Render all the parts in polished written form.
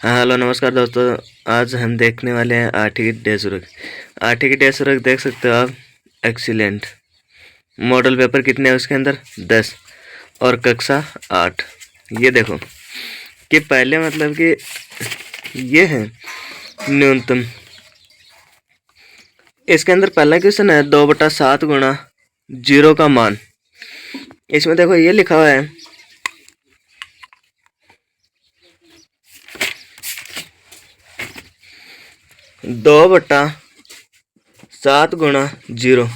हाँ हेलो नमस्कार दोस्तों। आज हम देखने वाले हैं आठवीं डेसुरग। आठवीं की डेसुरग देख सकते हो आप। एक्सीलेंट। मॉडल पेपर कितने हैं उसके अंदर? 10 और कक्षा 8। ये देखो कि पहले मतलब कि ये है न्यूनतम। इसके अंदर पहला क्वेश्चन है 2/7 गुणा 0 का मान। इसमें देखो ये लिखा हुआ है 2/7 गुणा 0।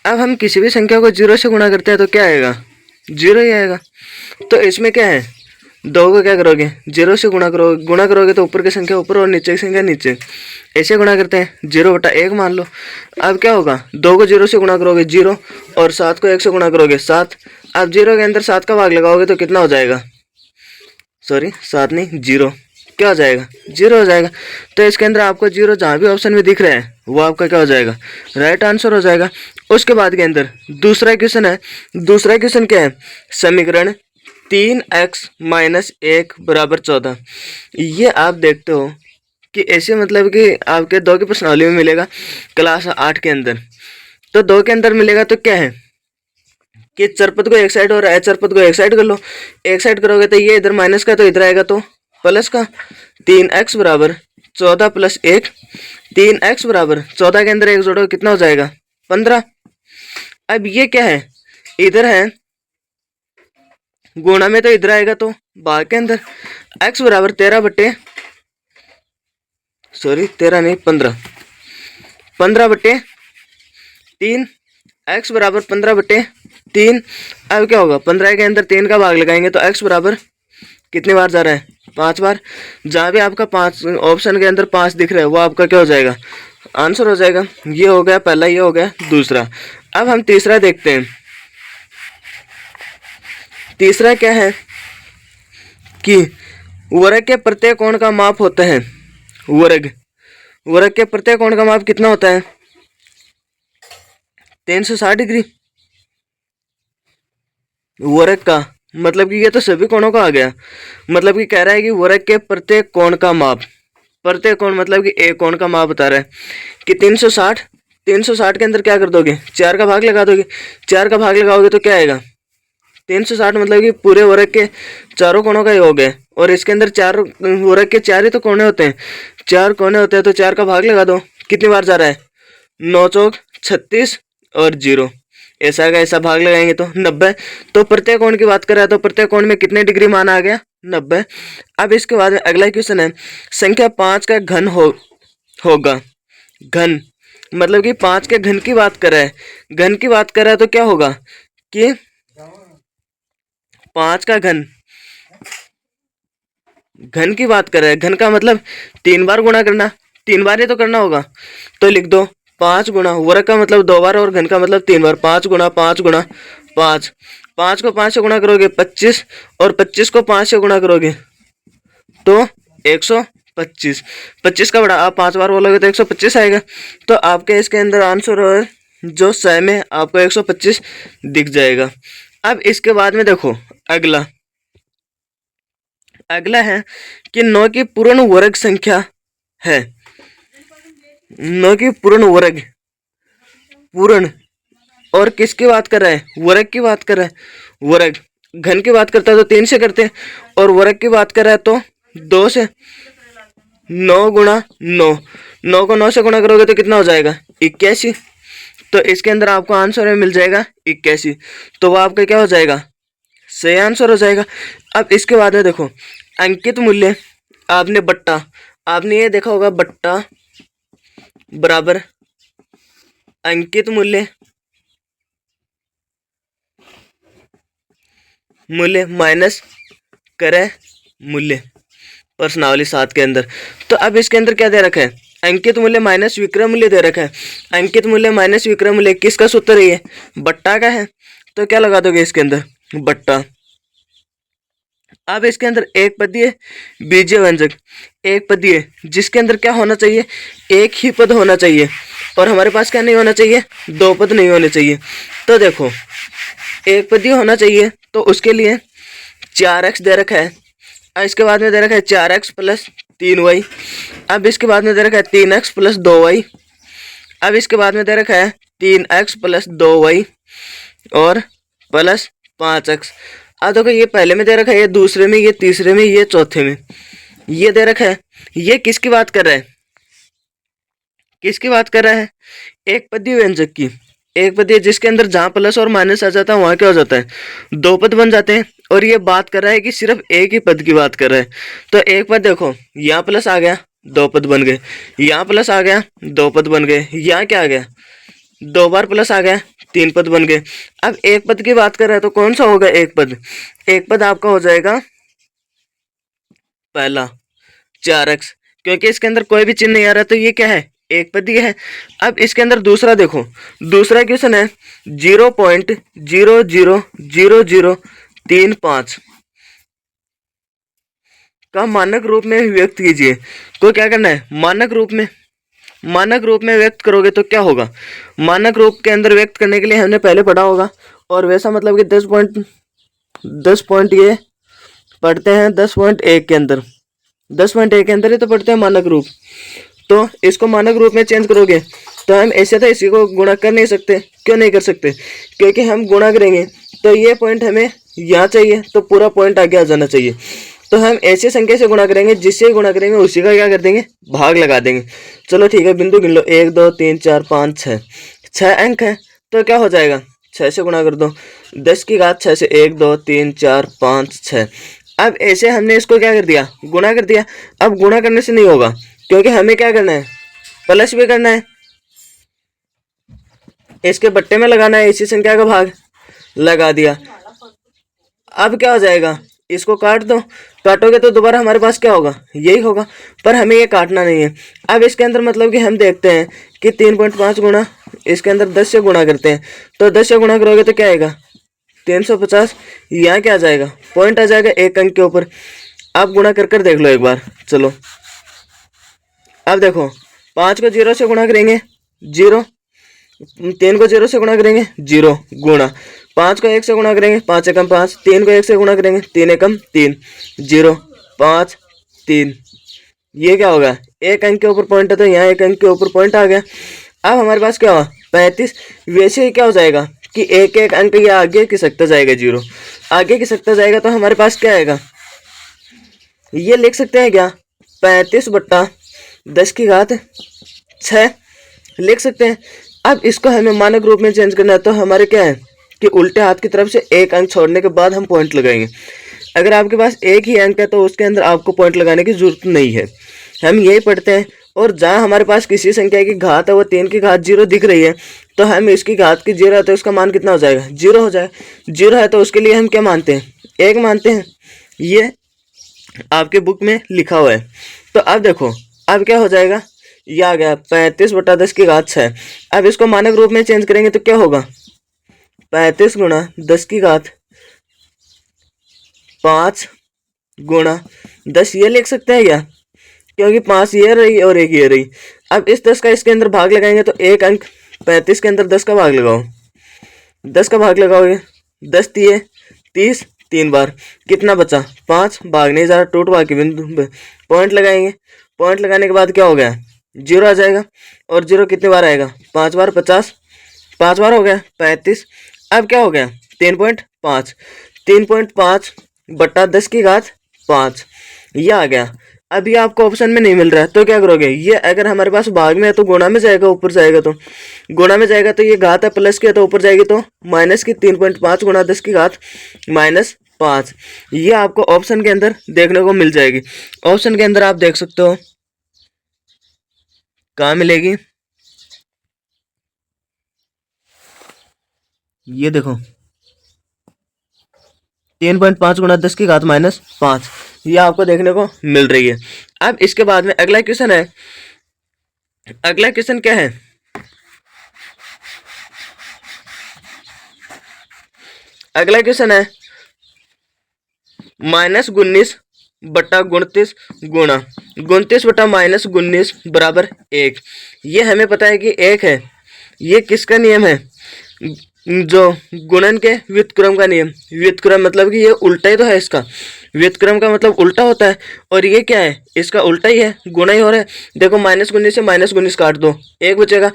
अब हम किसी भी संख्या को 0 से गुणा करते हैं तो क्या आएगा? 0 ही आएगा। तो इसमें क्या है, 2 को क्या करोगे? 0 से गुणा करोगे तो ऊपर की संख्या ऊपर और नीचे की संख्या नीचे। ऐसे गुणा करते हैं 0/1 मान लो। अब क्या होगा, 2 को 0 से गुणा करोगे 0 और 7 को 1 से गुणा करोगे 7। अब 0 के अंदर 7 का भाग लगाओगे तो कितना हो जाएगा? सॉरी 7 नहीं 0। क्या हो जाएगा? 0 हो जाएगा। तो इसके अंदर आपको 0 जहाँ भी ऑप्शन में दिख रहा है वो आपका क्या हो जाएगा? राइट आंसर हो जाएगा। उसके बाद के अंदर दूसरा क्वेश्चन है। दूसरा क्वेश्चन क्या है? समीकरण 3x - 1 = 14। ये आप देखते हो कि ऐसे मतलब कि आपके 2 की प्रश्नावली में मिलेगा क्लास 8 के अंदर। तो 2 के अंदर मिलेगा तो क्या है कि चरपद को एक साइड और अचरपद को एक साइड कर लो। एक साइड करोगे तो ये इधर माइनस का तो इधर आएगा तो प्लस का। 3x = 14 + 1। 3x = 14 के अंदर 1 जोड़ो कितना हो जाएगा? 15। अब ये क्या है, इधर है गुणा में तो इधर आएगा तो भाग के अंदर x = 15/3। x = 15/3। अब क्या होगा, 15 के अंदर 3 का भाग लगाएंगे तो x बराबर कितनी बार जा रहा है? 5 बार। जहाँ भी आपका 5 ऑप्शन के अंदर 5 दिख रहा है वो आपका क्या हो जाएगा? आंसर हो जाएगा। ये हो गया पहला, ये हो गया दूसरा। अब हम तीसरा देखते हैं। तीसरा क्या है कि वर्ग के प्रत्येक कोण का माप होता है। वर्ग के प्रत्येक कोण का माप कितना होता है? 360 डिग्री। वर्ग का मतलब कि ये तो सभी कोणों का आ गया। मतलब कि कह रहा है कि वर्ग के प्रत्येक कोण का माप। प्रत्येक कोण मतलब कि एक कोण का माप बता रहा है कि 360। 360 के अंदर क्या कर दोगे? 4 का भाग लगा दोगे। 4 का भाग लगाओगे तो क्या आएगा? 360 मतलब कि पूरे वर्ग के चारों कोणों का योग है। और इसके अंदर 4 वर्ग के 4 ही तो कोने होते हैं। 4 कोने होते हैं तो 4 का भाग लगा दो। कितनी बार जा रहा है? 9 चौक 36 और 0। ऐसा का ऐसा भाग लगाएंगे तो 90। तो प्रत्येक कोण की बात कर रहा है तो प्रत्येक कोण में कितने डिग्री मान आ गया? 90। अब इसके बाद अगला क्वेश्चन है, संख्या 5 का घन होगा। घन मतलब कि 5 के घन की बात कर रहा है। घन की बात कर रहा है तो क्या होगा कि 5 का घन की बात कर रहा है। घन का मतलब 3 बार गुणा करना। 3 बार ही तो करना होगा तो लिख दो 5 गुणा। वर्ग का मतलब 2 बार और घन का मतलब 3 बार। 5 गुणा 5 गुणा 5। 5 को 5 से गुणा करोगे 25 और 25 को 5 से गुणा करोगे तो 125। 25 का बड़ा आप 5 बार बोलोगे तो 125 आएगा। तो आपके इसके अंदर आंसर जो सही में आपको 125 दिख जाएगा। अब इसके बाद में देखो अगला है कि 9 की पूर्ण वर्ग संख्या है। 9 की पूर्ण वर्ग। पूर्ण और किसकी बात कर रहा है? वर्ग की बात कर रहा है। वर्ग घन की बात करता है तो 3 से करते हैं और वर्ग की बात कर रहा है तो 2 से। 9 गुणा 9। 9 को 9 से गुणा करोगे तो कितना हो जाएगा? 81। तो इसके अंदर आपको आंसर में मिल जाएगा 81। तो वो आपका क्या हो जाएगा? सही आंसर हो जाएगा। अब इसके बाद में देखो अंकित मूल्य। आपने ये देखा होगा बट्टा बराबर अंकित मूल्य माइनस क्रय मूल्य प्रश्नावली 7 के अंदर। तो अब इसके अंदर क्या दे रखा है? अंकित मूल्य माइनस विक्रय मूल्य दे रखा है। अंकित मूल्य माइनस विक्रय मूल्य किसका सूत्र है? ये बट्टा का है। तो क्या लगा दोगे इसके अंदर? बट्टा। अब इसके अंदर एक पदीय बीजीय व्यंजक। एक पदीय जिसके अंदर क्या होना चाहिए? एक ही पद होना चाहिए। और हमारे पास क्या नहीं होना चाहिए? 2 पद नहीं होने चाहिए। तो देखो एक पदीय होना चाहिए तो उसके लिए 4x दे रखा है। अब इसके बाद में दे रखा है 4x प्लस 3y। अब इसके बाद में दे रखा है 3x प्लस 2y। अब इसके बाद में दे रखा है 3x प्लस 2y और प्लस 5x। अब देखो ये पहले में दे रखा है, ये दूसरे में, ये तीसरे में, ये चौथे में, ये दे रखा है। ये किसकी बात कर रहा है? किसकी बात कर रहा है? एक पदीय व्यंजक की। एक पदीय जिसके अंदर जहां प्लस और माइनस आ जाता है वहां क्या हो जाता है? दो पद बन जाते हैं। और ये बात कर रहा है कि सिर्फ एक ही पद की बात कर रहा है। तो एक पद देखो, यहाँ प्लस आ गया, दो पद बन गए, यहाँ प्लस आ गया, दो पद बन गए, यहाँ क्या आ गया, दो बार प्लस आ गया, तीन पद बन गए। अब एक पद की बात कर रहा है तो कौन सा होगा एक पद? एक पद आपका हो जाएगा पहला 4x, क्योंकि इसके अंदर कोई भी चिन्ह नहीं आ रहा, तो ये क्या है? एक पदीय है। अब इसके अंदर दूसरा देखो, दूसरा क्वेश्चन है 0.000035 का मानक रूप में व्यक्त कीजिए। को क्या करना है? मानक रूप में। मानक रूप में व्यक्त करोगे तो क्या होगा? मानक रूप के अंदर व्यक्त करने के लिए हमने पहले पढ़ा होगा, और वैसा मतलब कि 10 पॉइंट ये पढ़ते हैं 10.1 के अंदर, 10.1 के अंदर ही तो पढ़ते हैं मानक रूप। तो इसको मानक रूप में चेंज करोगे तो हम ऐसे तो इसी को गुणा कर नहीं सकते। क्यों नहीं कर सकते? क्योंकि हम गुणा करेंगे तो ये पॉइंट हमें यहाँ चाहिए, तो पूरा पॉइंट आगे आ जाना चाहिए। तो हम ऐसी संख्या से गुणा करेंगे, जिससे गुणा करेंगे उसी का क्या कर देंगे? भाग लगा देंगे। चलो ठीक है, बिंदु गिन लो, 1 2 3 4 5 6, 6 अंक है। तो क्या हो जाएगा? 6 से गुणा कर दो, 10 की घात 6 से, 1 2 3 4 5 6। अब ऐसे हमने इसको क्या कर दिया? गुणा कर दिया। अब गुणा करने से नहीं होगा, क्योंकि हमें क्या करना है? प्लस भी करना है, इसके बट्टे में लगाना है, इसी संख्या का भाग लगा दिया। अब क्या हो जाएगा? इसको काट दो, काटोगे तो दोबारा हमारे पास क्या होगा? यही होगा, पर हमें ये काटना नहीं है। अब इसके अंदर मतलब कि हम देखते हैं कि 3.5 गुणा, इसके अंदर 10 से गुणा करते हैं, तो 10 से गुणा करोगे तो क्या आएगा? 350। यहाँ क्या आ जाएगा? पॉइंट आ जाएगा एक अंक के ऊपर। आप गुणा कर कर देख लो एक बार। चलो अब देखो, 5 को 0 से गुणा करेंगे 0, 3 को 0 से गुणा करेंगे 0 गुणा, 5 को 1 से गुणा करेंगे 5 एकम 5, 3 को 1 से गुणा करेंगे 3 एकम 3, 0 5 3। ये क्या होगा? एक अंक के ऊपर पॉइंट है, तो यहाँ एक अंक के ऊपर पॉइंट आ गया। अब हमारे पास क्या हुआ? 35। वैसे ही क्या हो जाएगा कि एक एक अंक ये आगे खिसकता जाएगा, 0 आगे खिसकता जाएगा, तो हमारे पास क्या आएगा? ये लिख सकते हैं क्या? 35 बट्टा 10 की घात 6 लिख सकते हैं। अब इसको हमें मानक रूप में चेंज करना है, तो हमारे क्या है कि उल्टे हाथ की तरफ से एक अंक छोड़ने के बाद हम पॉइंट लगाएंगे। अगर आपके पास एक ही अंक है तो उसके अंदर आपको पॉइंट लगाने की जरूरत नहीं है। हम यही पढ़ते हैं, और जहाँ हमारे पास किसी संख्या की घात है वो 3 की घात 0 दिख रही है, तो हम इसकी घात की 0 है तो उसका मान कितना हो जाएगा? 0 हो जाएगा। 0 है तो उसके लिए हम क्या मानते हैं? 1 मानते हैं। ये आपके बुक में लिखा हुआ है। तो अब देखो, अब क्या हो जाएगा? ये आ गया 35 बटा 10 की घात 6। अब इसको मानक रूप में चेंज करेंगे तो क्या होगा? 35 गुणा 10 की घात 5 गुणा 10, ये लिख सकते हैं क्या? क्योंकि 5 ये रही और एक ये रही। अब इस 10 का इसके अंदर भाग लगाएंगे तो एक अंक 35 के अंदर 10 का भाग लगाओ, 10 का भाग लगाओगे, 10 दिए 30, 3 बार कितना बचा? 5। भाग नहीं जा रहा, टूट भाग के बिंदु पॉइंट लगाएंगे। पॉइंट लगाने के बाद क्या हो गया? 0 आ जाएगा, और 0 कितने बार आएगा? 5 बार, 50 5 बार हो गया 35। अब क्या हो गया? 3.5, 3.5 बट्टा 10 की घात 5, ये आ गया। अभी आपको ऑप्शन में नहीं मिल रहा है तो क्या करोगे? ये अगर हमारे पास भाग में है तो गुणा में जाएगा, ऊपर जाएगा तो गुणा में जाएगा, तो ये घात है प्लस की है तो ऊपर जाएगी, तो माइनस की 3.5 गुणा 10 की घात -5। ये आपको ऑप्शन के अंदर देखने को मिल जाएगी। ऑप्शन के अंदर आप देख सकते हो, कहाँ मिलेगी? ये देखो 3.5 गुणा 10 की घात -5, ये आपको देखने को मिल रही है। अब इसके बाद में अगला क्वेश्चन है। अगला क्वेश्चन क्या है? अगला क्वेश्चन है -19 बट्टा 29 गुणा 29 बटा -19 बराबर 1। ये हमें पता है कि 1 है। ये किसका नियम है? जो गुणन के व्युत्क्रम का नियम, व्युत्क्रम मतलब कि ये उल्टा ही तो है इसका, व्युत्क्रम का मतलब उल्टा होता है, और ये क्या है, इसका उल्टा ही है, गुणा ही हो रहा है। देखो -19 से -19 काट दो, एक बचेगा,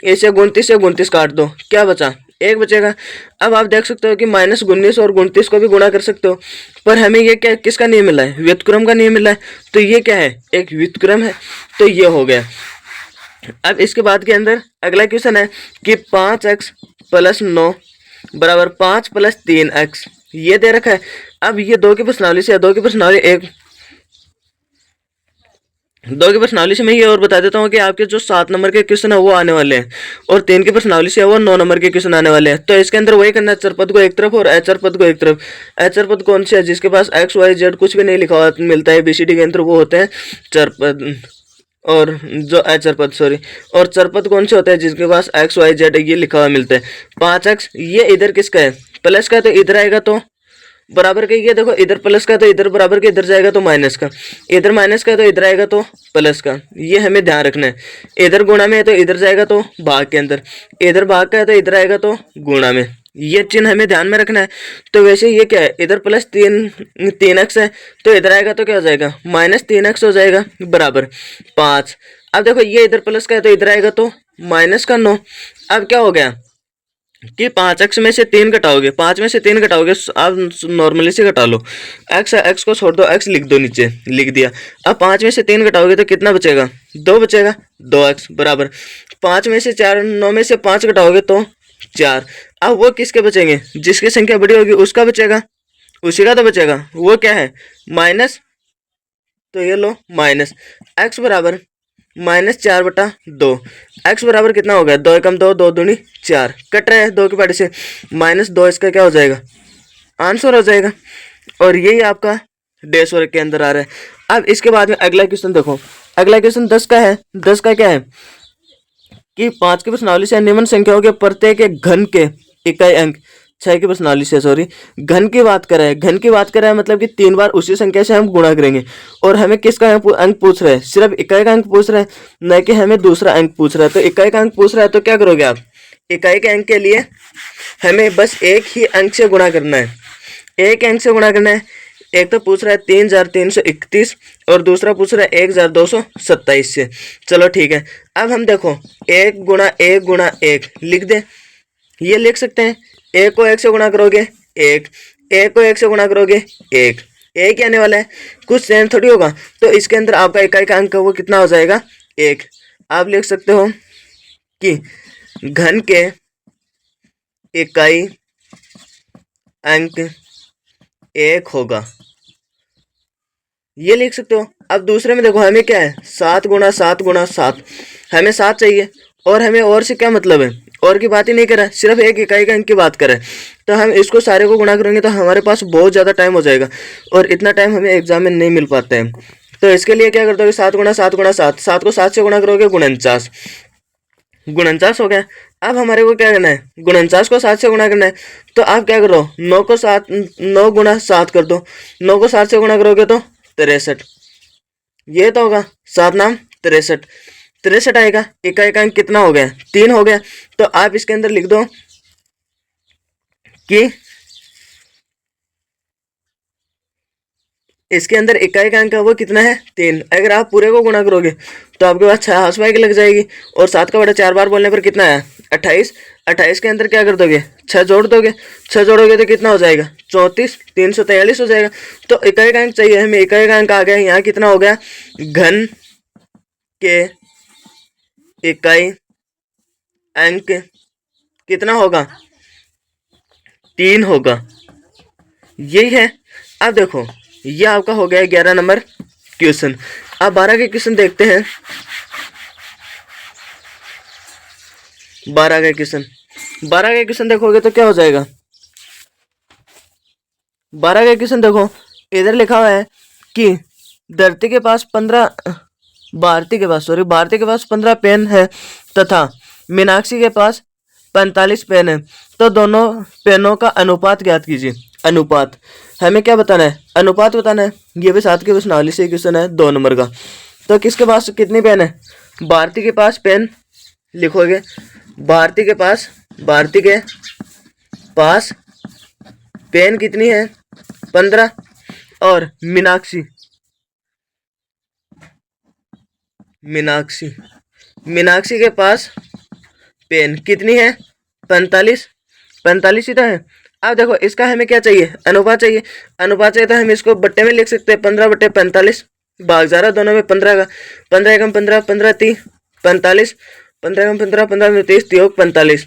ऐसे 29 से 29 काट दो, क्या बचा, एक बचेगा। अब आप देख सकते हो कि -19 और 29 को भी गुणा कर सकते हो, पर हमें ये क्या, किसका नियम मिला है, व्युत्क्रम का नियम मिला है, तो ये क्या है, एक व्युत्क्रम है, तो ये हो गया। अब इसके बाद के अंदर अगला क्वेश्चन है कि 5x + 9 बराबर 5 + 3x, ये दे रखा है। अब ये दो की प्रश्नावली से, दो की प्रश्नावली से मैं ये और बता देता हूँ कि आपके जो 7 नंबर के क्वेश्चन है वो आने वाले हैं, और 3 की प्रश्नावली से है वो 9 नंबर के क्वेश्चन आने वाले हैं। तो इसके अंदर वही करना है, चर पद को एक तरफ और अचर पद को एक तरफ। अचर पद कौन से है, जिसके पास x y z कुछ भी नहीं लिखा हुआ मिलता है ABCD के अंदर, वो होते हैं चर पद, और जो अचर पद सॉरी, और चर पद कौन से होते हैं, जिसके पास x y z ये लिखा हुआ मिलता है। 5x ये इधर किसका है, प्लस का, तो इधर आएगा तो बराबर का, ये देखो इधर प्लस का तो इधर बराबर का, इधर जाएगा तो माइनस का, इधर माइनस का तो इधर आएगा तो प्लस का, ये हमें ध्यान रखना है। इधर गुणा में है तो इधर जाएगा तो भाग के अंदर, इधर भाग का है तो इधर आएगा तो गुणा में, ये चिन्ह हमें ध्यान में रखना है। तो वैसे ये क्या है, इधर +3x है तो इधर आएगा तो क्या हो जाएगा, -3x हो जाएगा, बराबर 5। अब देखो ये इधर प्लस का है तो इधर आएगा तो -9। अब क्या हो गया कि 5x में से 3 घटाओगे, 5 में से 3 घटाओगे, आप नॉर्मली से घटा लो, x को छोड़ दो, x लिख दो, नीचे लिख दिया। अब 5 में से 3 घटाओगे तो कितना बचेगा, 2 बचेगा, 2x बराबर 5 में से 4, 9 में से 5 घटाओगे तो 4। अब वो किसके बचेंगे, जिसकी संख्या बड़ी होगी उसका बचेगा, उसी का तो बचेगा, वो क्या है, माइनस, तो ये लो माइनस x बराबर -4/2। x बराबर कितना हो गया, 2 एकम 2, 2 दूनी 4, कट रहा है 2 की पार्टी से, -2 इसका क्या हो जाएगा, आंसर हो जाएगा। और यही आपका डैश वर्ग के अंदर आ रहा है। अब इसके बाद में अगला क्वेश्चन देखो, अगला क्वेश्चन 10 का है। 10 का क्या है कि 5 की प्रश्नावली से निम्न संख्याओं के प्रत्येक एक घन के इकाई अंक, 6 की प्रश्नावली से सॉरी घन की बात कर रहा है, घन की बात कर रहा है मतलब कि 3 बार उसी संख्या से हम गुणा करेंगे, और हमें किसका अंक पूछ रहा है, सिर्फ इकाई का अंक पूछ रहा है, न कि हमें दूसरा अंक पूछ रहा है। तो इकाई का अंक पूछ रहा है तो क्या करोगे आप, इकाई के अंक के लिए हमें बस एक ही अंक से गुणा करना है, एक अंक से गुणा करना है। एक तो पूछ रहा है 3331 और दूसरा पूछ रहा है 1227 से। चलो ठीक है, अब हम देखो 1 गुणा 1 लिख दे, ये लिख सकते हैं। 1 को 1 से गुणा करोगे 1, 1 को 1 से गुणा करोगे 1, एक ही आने वाला है, कुछ चेंज थोड़ी होगा। तो इसके अंदर आपका इकाई का अंक वो कितना हो जाएगा, 1। आप लिख सकते हो कि घन के इकाई अंक 1 होगा, ये लिख सकते हो। अब दूसरे में देखो हमें क्या है, 7 गुणा 7, हमें 7 चाहिए, और हमें और से क्या मतलब है, और की बात ही नहीं कर रहा है, सिर्फ एक इकाई का अंक की बात कर रहा है। तो हम इसको सारे को गुणा करेंगे तो हमारे पास बहुत ज़्यादा टाइम हो जाएगा, और इतना टाइम हमें एग्जाम में नहीं मिल पाता है। तो इसके लिए क्या कर दोगे, 7 गुणा 7, 7 को 7 से गुणा करोगे 49 हो गया। अब हमारे को क्या करना है, 49 को 7 से गुणा करना है। तो आप क्या करो, 9 गुणा 7 कर दो, 9 को 7 से गुणा करोगे तो 63, ये तो होगा 7 नाम 63 आएगा। इकाई का अंक कितना हो गया, 3 हो गया। तो आप इसके अंदर लिख दो कि इसके अंदर इकाई का अंक वो कितना है, 3। अगर आप पूरे को गुणा करोगे तो आपके पास 6 हाउसवाइफ लग जाएगी, और 7 का बड़ा 4 बार बोलने पर कितना है, 28। 28 के अंदर क्या कर दोगे, 6 जोड़ दोगे, 6 जोड़ोगे तो कितना हो जाएगा, 34, 343 हो जाएगा। तो इकाई का अंक चाहिए हमें, इकाई का अंक आ गया, यहाँ कितना हो गया, घन के इकाई अंक कितना होगा, 3 होगा, यही है। अब देखो ये आपका हो गया 11 नंबर क्वेश्चन। अब 12 के क्वेश्चन देखते हैं। 12 के क्वेश्चन देखोगे तो क्या हो जाएगा, 12 के क्वेश्चन देखो, इधर लिखा हुआ है कि भारती के पास 15 पेन है तथा मीनाक्षी के पास 45 पेन है, तो दोनों पेनों का अनुपात ज्ञात कीजिए। अनुपात हमें क्या बताना है, अनुपात बताना है। ये भी 7 के प्रश्नावली से क्वेश्चन है 2 नंबर का। तो किसके पास कितनी पेन है, भारती के पास पेन लिखोगे, भारती के पास पेन कितनी है 15 और मीनाक्षी के पास पेन कितनी है 45 ही तो है। अब देखो इसका हमें क्या चाहिए अनुपात चाहिए तो हम इसको बट्टे में लिख सकते हैं 15/45 भाग जा रहा दोनों में 15 का 15 एकम 15 15 30 45 15 एकम 15 15 30 योग 45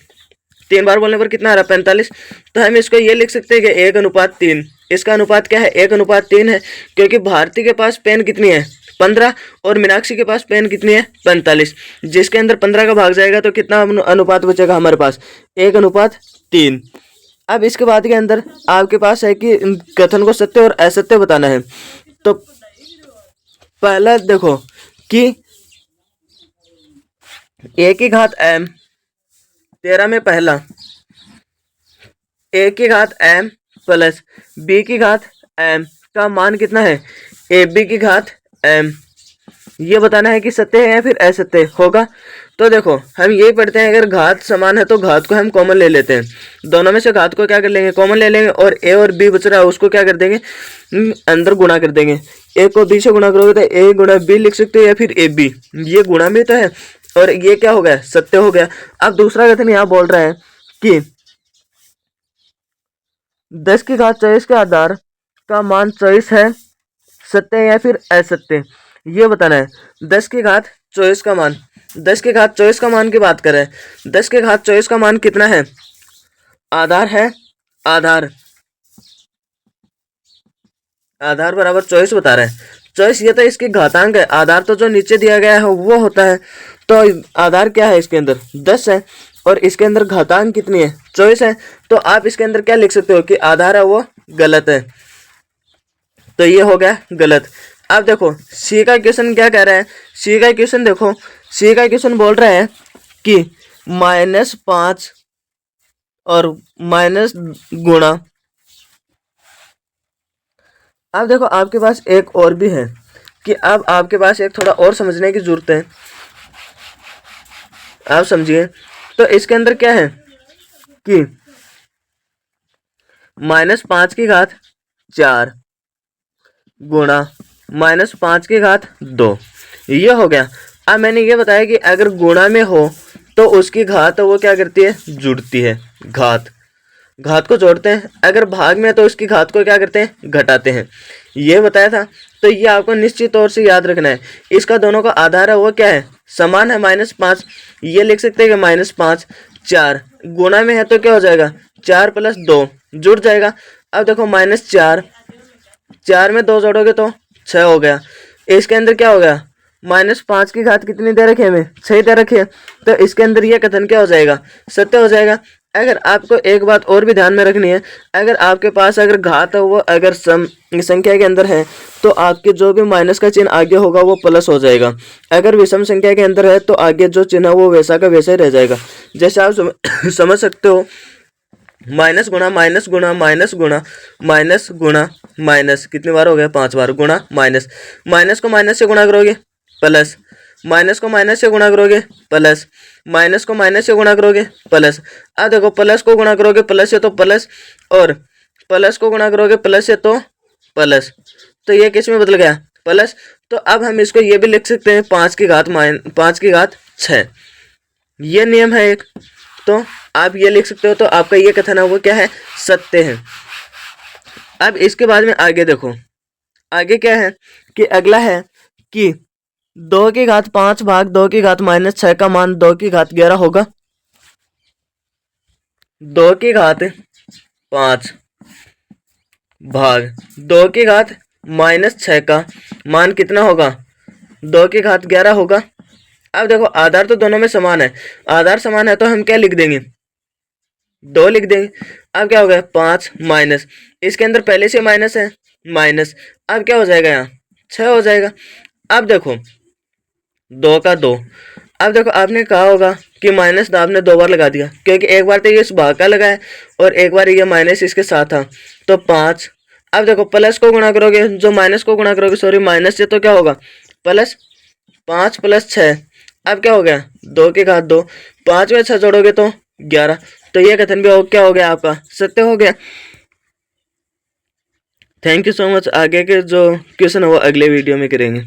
3 बार बोलने पर कितना आ रहा 45। तो हम इसको ये लिख सकते हैं कि 1:3। इसका अनुपात क्या है 1:3 है क्योंकि भारती के पास पेन कितनी है 15 और मीनाक्षी के पास पेन कितनी है 45। जिसके अंदर 15 का भाग जाएगा तो कितना अनुपात बचेगा हमारे पास 1:3। अब इसके बाद के अंदर आपके पास है कि कथन को सत्य और असत्य बताना है। तो पहला देखो कि a की घात m 13 में पहला a की घात m प्लस b की घात m का मान कितना है ab की घात m। ये बताना है कि सत्य है या फिर असत्य होगा। तो देखो हम यही पढ़ते हैं अगर घात समान है तो घात को हम कॉमन ले लेते हैं। दोनों में से घात को क्या कर लेंगे कॉमन ले लेंगे और a और b बच रहा है उसको क्या कर देंगे अंदर गुणा कर देंगे। a को b से गुणा करोगे तो a गुणा b लिख सकते हो या फिर ab। ये गुणा भी तो है और ये क्या हो गया सत्य हो गया। अब दूसरा कथन यहाँ बोल रहा है कि 10 की घात 24 के आधार का मान 24 है सत्य या फिर असत्य ये बताना है। 10 की घात 24 का मान 10 की घात 24 का मान की बात करें 10 की घात 24 का मान कितना है आधार है आधार बराबर 24 बता रहे हैं। 24 ये तो इसकी घातांक है आधार तो जो नीचे दिया गया है वो होता है। तो आधार क्या है इसके अंदर 10 है और इसके अंदर घातांक कितनी है 24 है। तो आप इसके अंदर क्या लिख सकते हो कि आधार है वो गलत है। तो ये हो गया गलत। अब देखो सी का क्वेश्चन क्या कह रहा है सी का क्वेश्चन देखो सी का क्वेश्चन बोल रहा है कि -5 और माइनस गुणा। अब देखो आपके पास एक और भी है कि अब आपके पास एक थोड़ा और समझने की जरूरत है। आप समझिए तो इसके अंदर क्या है कि -5 की घात 4 गुणा -5 की घात 2 ये हो गया। अब मैंने ये बताया कि अगर गुणा में हो तो उसकी घात वो क्या करती है जुड़ती है घात को जोड़ते हैं। अगर भाग में है तो उसकी घात को क्या करते हैं घटाते हैं ये बताया था। तो ये आपको निश्चित तौर से याद रखना है। इसका दोनों का आधार है वो क्या है समान है -5 ये लिख सकते हैं कि -5 4 गुणा में है तो क्या हो जाएगा 4 + 2 जुड़ जाएगा। अब देखो -4 में 2 जोड़ोगे तो 6 हो गया। इसके अंदर क्या हो गया -5 की घात कितनी दे रखी है हमें 6 दे रखी है। तो इसके अंदर यह कथन क्या हो जाएगा सत्य हो जाएगा। अगर आपको एक बात और भी ध्यान में रखनी है अगर आपके पास अगर घात है वो अगर संख्या के अंदर है तो आपके जो भी माइनस का चिन्ह आगे होगा वो प्लस हो जाएगा। अगर विषम संख्या के अंदर है तो आगे जो चिन्ह है वो वैसा का वैसा ही रह जाएगा। जैसे आप समझ सकते हो माइनस गुणा माइनस गुणा माइनस गुणा माइनस गुणा माइनस कितनी बार हो गया 5 बार गुणा माइनस माइनस को माइनस से गुणा करोगे प्लस माइनस को माइनस से गुणा करोगे प्लस माइनस को माइनस से गुणा करोगे प्लस। अब देखो प्लस को गुणा करोगे प्लस से तो प्लस और प्लस को गुणा करोगे प्लस से तो प्लस। तो ये किस में बदल गया प्लस। तो अब हम इसको ये भी लिख सकते हैं 5 की घात 6 ये नियम है एक। तो आप ये लिख सकते हो। तो आपका ये कथन है वो क्या है सत्य है। अब इसके बाद में आगे देखो आगे क्या है कि अगला है कि 2 की घात 5 भाग 2 की घात -6 का मान 2 की घात 11 होगा। 2 की घात 5 भाग 2 की घात -6 का मान कितना होगा 2 की घात 11 होगा। अब देखो आधार तो दोनों में समान है आधार समान है तो हम क्या लिख देंगे 2 लिख देंगे। अब क्या हो गया 5 माइनस इसके अंदर पहले से माइनस है माइनस अब क्या हो जाएगा यहाँ 6 हो जाएगा। अब देखो 2 का 2 अब देखो आपने कहा होगा कि माइनस आपने 2 बार लगा दिया क्योंकि एक बार तो ये इस भाग का लगा है और एक बार ये माइनस इसके साथ था तो 5। अब देखो प्लस को गुणा करोगे जो माइनस को गुणा करोगे सॉरी माइनस से तो क्या होगा प्लस 5 + 6 अब क्या हो गया, 2 के घात 2, 5 में 6 जोड़ोगे तो 11। तो ये कथन भी क्या हो गया आपका, सत्य हो गया। Thank you so much. आगे के जो क्वेश्चन है वो अगले वीडियो में करेंगे।